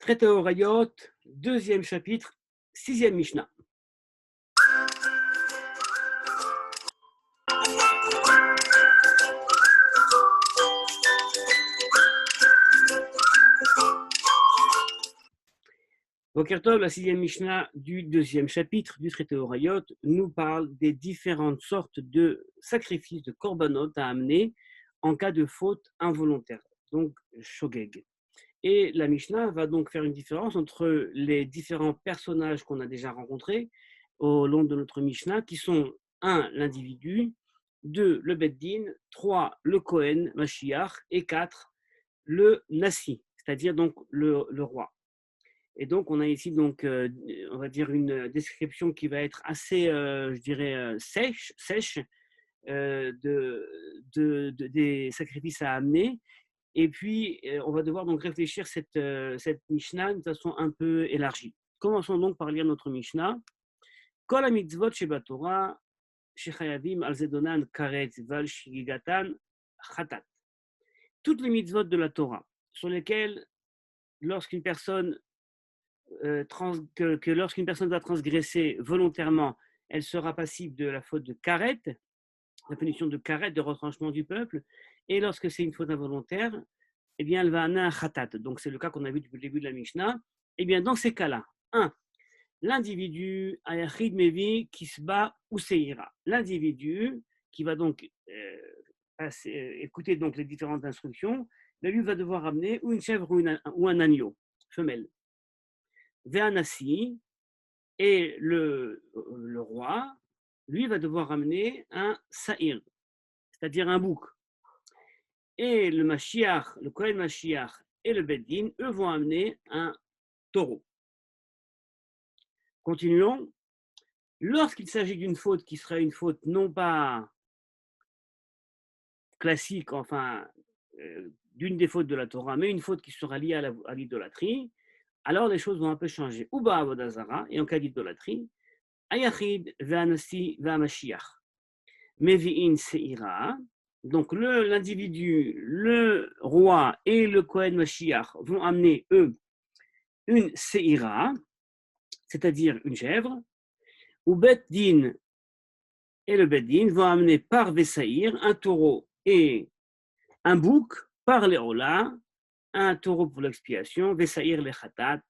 Traité au Rayot, deuxième chapitre, sixième Mishnah. Boker Tov, la sixième Mishnah du deuxième chapitre du traité au Rayot, nous parle des différentes sortes de sacrifices de korbanot à amener en cas de faute involontaire, donc shogeg. Et la Mishnah va donc faire une différence entre les différents personnages qu'on a déjà rencontrés au long de notre Mishnah, qui sont 1. L'individu, 2. Le Beddin, 3. Le Kohen, Mashiach, et 4. Le Nassi, c'est-à-dire donc le roi. Et donc, on a ici, donc, on va dire, une description qui va être assez, je dirais, sèche des sacrifices à amener. Et puis, on va devoir donc réfléchir cette Mishnah de façon un peu élargie. Commençons donc par lire notre Mishnah. Kol ha-mitzvot sheba-Torah shechayavim al zedonan karetz val shigigatan chatat. Toutes les mitzvot de la Torah sur lesquelles, lorsqu'une personne lorsqu'une personne va transgresser volontairement, elle sera passible de la faute de karet, la punition de karet, de retranchement du peuple. Et lorsque c'est une faute involontaire, eh bien, elle va amener un khatat. Donc, c'est le cas qu'on a vu depuis le début de la Mishnah. Eh bien, dans ces cas-là, 1. L'individu, ayachid mevi, kisba ou seira. L'individu qui va donc écouter donc les différentes instructions, lui va devoir amener ou une chèvre ou un agneau, femelle. Ve'anassi, et le roi, lui, va devoir amener un sa'ir, c'est-à-dire un bouc. Et le Mashiach, le Kohen Mashiach et le Beddin, eux, vont amener un taureau. Continuons. Lorsqu'il s'agit d'une faute qui serait une faute non pas classique, enfin, d'une des fautes de la Torah, mais une faute qui sera liée à l'idolâtrie, alors les choses vont un peu changer. Uba avodazara, et en cas d'idolâtrie, ayachid ve'anassi ve'amashiach, mevi'in se'ira. Donc l'individu, le roi et le Kohen Mashiach vont amener, eux, une se'ira, c'est-à-dire une chèvre, ou Beddin et le Beddin vont amener par Vesaïr un taureau et un bouc, par les Ola, un taureau pour l'expiation, Vesaïr le Khatat,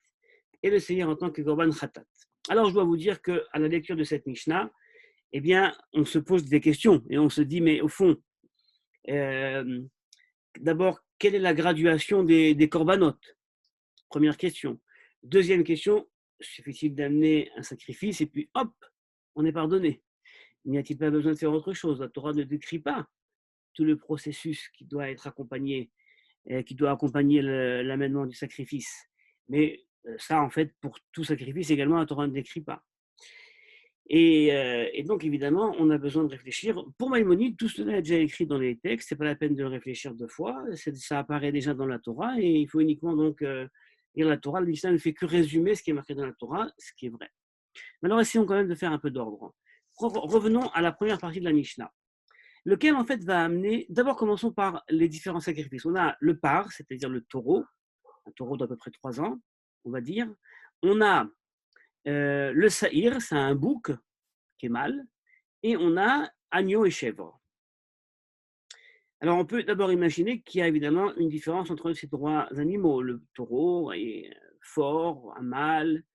et le Seir en tant que Korban Khatat. Alors je dois vous dire qu'à la lecture de cette Mishnah, eh bien, on se pose des questions et on se dit, mais au fond, d'abord, quelle est la graduation des corbanotes? Première question. Deuxième question, suffit-il d'amener un sacrifice et puis hop, on est pardonné? N'y a-t-il pas besoin de faire autre chose? La Torah ne décrit pas tout le processus qui doit être accompagné, qui doit accompagner l'amènement du sacrifice. Mais ça, en fait, pour tout sacrifice également, la Torah ne décrit pas. Et donc, évidemment, on a besoin de réfléchir. Pour Maïmonide, tout cela est déjà écrit dans les textes. Ce n'est pas la peine de le réfléchir deux fois. Ça apparaît déjà dans la Torah et il faut uniquement donc lire la Torah. Le Mishnah ne fait que résumer ce qui est marqué dans la Torah, ce qui est vrai. Mais alors, essayons quand même de faire un peu d'ordre. Revenons à la première partie de la Mishnah, lequel en fait va amener. D'abord, commençons par les différents sacrifices. On a le par, c'est-à-dire le taureau, un taureau d'à peu près 3 ans, on va dire. On a le saïr, c'est un bouc qui est mâle, et on a agneau et chèvre. Alors, on peut d'abord imaginer qu'il y a évidemment une différence entre ces trois animaux. Le taureau est fort, un mâle,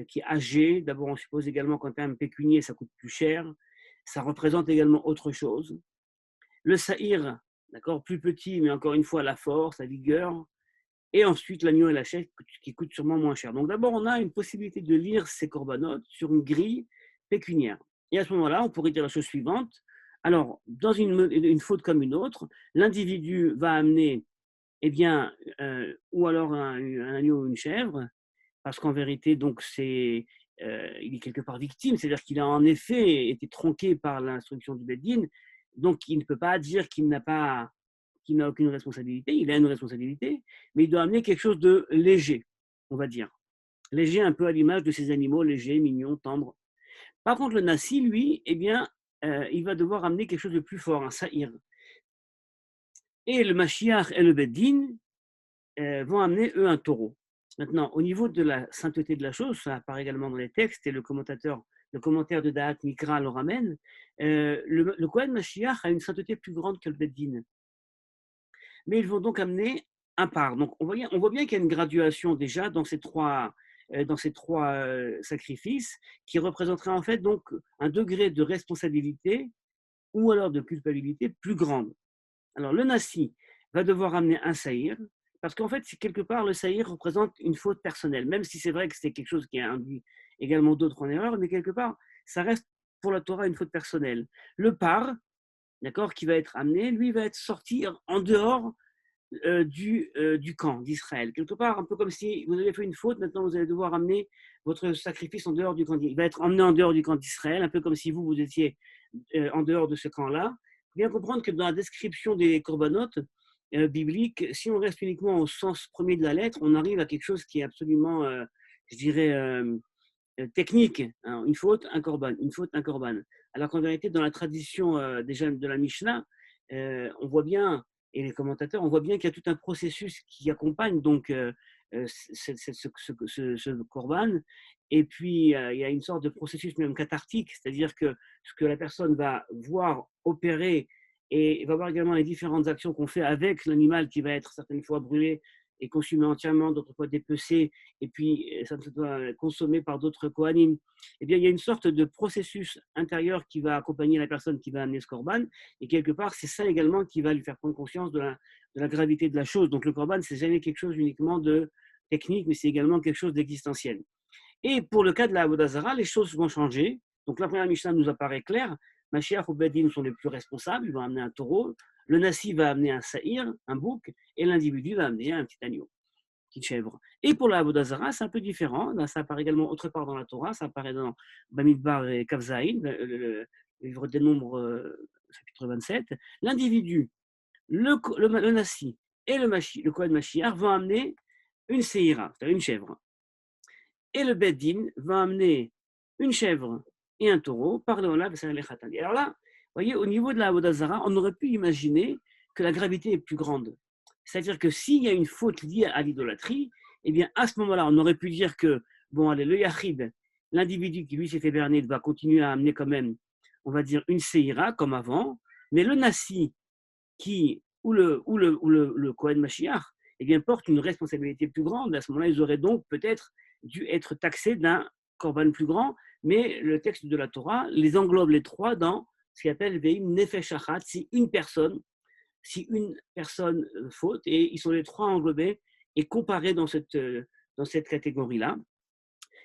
qui est âgé. D'abord, on suppose également qu'en termes pécuniaires, ça coûte plus cher. Ça représente également autre chose. Le saïr, d'accord, plus petit, mais encore une fois, la force, la vigueur. Et ensuite, l'agneau et la chèvre qui coûtent sûrement moins cher. Donc, d'abord, on a une possibilité de lire ces corbanotes sur une grille pécuniaire. Et à ce moment-là, on pourrait dire la chose suivante. Alors, dans une faute comme une autre, l'individu va amener, eh bien, ou alors un agneau ou une chèvre, parce qu'en vérité, donc, il est quelque part victime, c'est-à-dire qu'il a en effet été tronqué par l'instruction du Beddin, donc il ne peut pas dire qu'il n'a aucune responsabilité, il a une responsabilité, mais il doit amener quelque chose de léger, on va dire. Léger un peu à l'image de ces animaux légers, mignons, tendres. Par contre, le Nassi, lui, eh bien, il va devoir amener quelque chose de plus fort, un Sa'ir. Et le Mashiach et le Beddin vont amener, eux, un taureau. Maintenant, au niveau de la sainteté de la chose, ça apparaît également dans les textes et le commentaire de Da'at Mikra le ramène. Le Kohen Mashiach a une sainteté plus grande que le Beddin. Mais ils vont donc amener un par. Donc on voit bien qu'il y a une graduation déjà dans ces trois sacrifices qui représenteraient en fait donc un degré de responsabilité ou alors de culpabilité plus grande. Alors le Nassi va devoir amener un saïr, parce qu'en fait, quelque part, le saïr représente une faute personnelle, même si c'est vrai que c'est quelque chose qui a induit également d'autres en erreur, mais quelque part, ça reste pour la Torah une faute personnelle. Le par, d'accord, qui va être amené, lui va être sorti en dehors du camp d'Israël. Quelque part, un peu comme si vous avez fait une faute, maintenant vous allez devoir amener votre sacrifice en dehors du camp d'Israël. Il va être emmené en dehors du camp d'Israël, un peu comme si vous étiez en dehors de ce camp-là. Il faut bien comprendre que dans la description des corbanotes bibliques, si on reste uniquement au sens premier de la lettre, on arrive à quelque chose qui est absolument, je dirais, technique. Hein. Une faute, un corban. Une faute, un corban. Alors qu'en vérité, dans la tradition déjà de la Mishnah, on voit bien, et les commentateurs, on voit bien qu'il y a tout un processus qui accompagne donc ce corban. Et puis, il y a une sorte de processus même cathartique, c'est-à-dire que ce que la personne va voir opérer et va voir également les différentes actions qu'on fait avec l'animal qui va être certaines fois brûlé et consumé entièrement, d'autres fois dépecé, et puis ça doit consommé par d'autres Kohanim. Eh bien, il y a une sorte de processus intérieur qui va accompagner la personne qui va amener ce corban, et quelque part, c'est ça également qui va lui faire prendre conscience de la gravité de la chose. Donc, le corban, c'est jamais quelque chose uniquement de technique, mais c'est également quelque chose d'existentiel. Et pour le cas de la Avodah Zarah, les choses vont changer. Donc, la première Mishnah nous apparaît claire. Mashiach ou Beddin sont les plus responsables, ils vont amener un taureau. Le Nassi va amener un saïr, un bouc, et l'individu va amener un petit agneau, une petite chèvre. Et pour la Avodah Zarah, c'est un peu différent. Là, ça apparaît également autre part dans la Torah, ça apparaît dans Bamidbar et Kavzaïn, le livre des Nombres, chapitre 27. L'individu, le Nassi et le Kohen Mashiach vont amener une séhira, c'est-à-dire une chèvre. Et le Beddin va amener une chèvre et un taureau par le Olav et le Khatan. Alors là, vous voyez, au niveau de la Avodah Zarah, on aurait pu imaginer que la gravité est plus grande. C'est-à-dire que s'il y a une faute liée à l'idolâtrie, eh bien, à ce moment-là, on aurait pu dire que, bon, allez, le Yachid, l'individu qui lui s'est fait berner, va continuer à amener quand même, on va dire, une Seira comme avant, mais le Nassi, le Kohen Mashiach, eh bien, porte une responsabilité plus grande. À ce moment-là, ils auraient donc peut-être dû être taxés d'un korban plus grand, mais le texte de la Torah les englobe les trois dans ce qu'il appelle Veim Nefesh Achat, si une personne faute, et ils sont les trois englobés et comparés dans cette catégorie-là.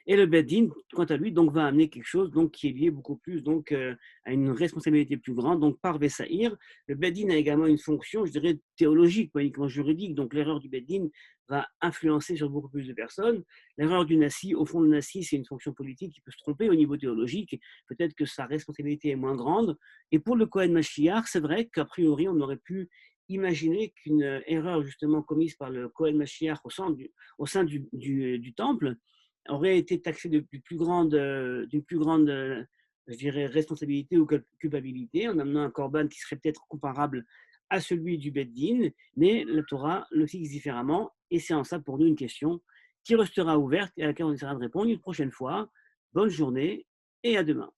Et le Beddin, quant à lui, donc, va amener quelque chose donc, qui est lié beaucoup plus donc, à une responsabilité plus grande. Donc, par Vessaïr, le Beddin a également une fonction, je dirais, théologique, pas uniquement juridique. Donc, l'erreur du Beddin va influencer sur beaucoup plus de personnes. L'erreur du Nassi, au fond, le Nassi, c'est une fonction politique qui peut se tromper au niveau théologique. Peut-être que sa responsabilité est moins grande. Et pour le Kohen Mashiach, c'est vrai qu'a priori, on aurait pu imaginer qu'une erreur justement commise par le Kohen Mashiach au sein du temple aurait été taxé d'une plus grande, je dirais, responsabilité ou culpabilité en amenant un corban qui serait peut-être comparable à celui du Beddin, mais la Torah le fixe différemment et c'est en ça pour nous une question qui restera ouverte et à laquelle on essaiera de répondre une prochaine fois. Bonne journée et à demain.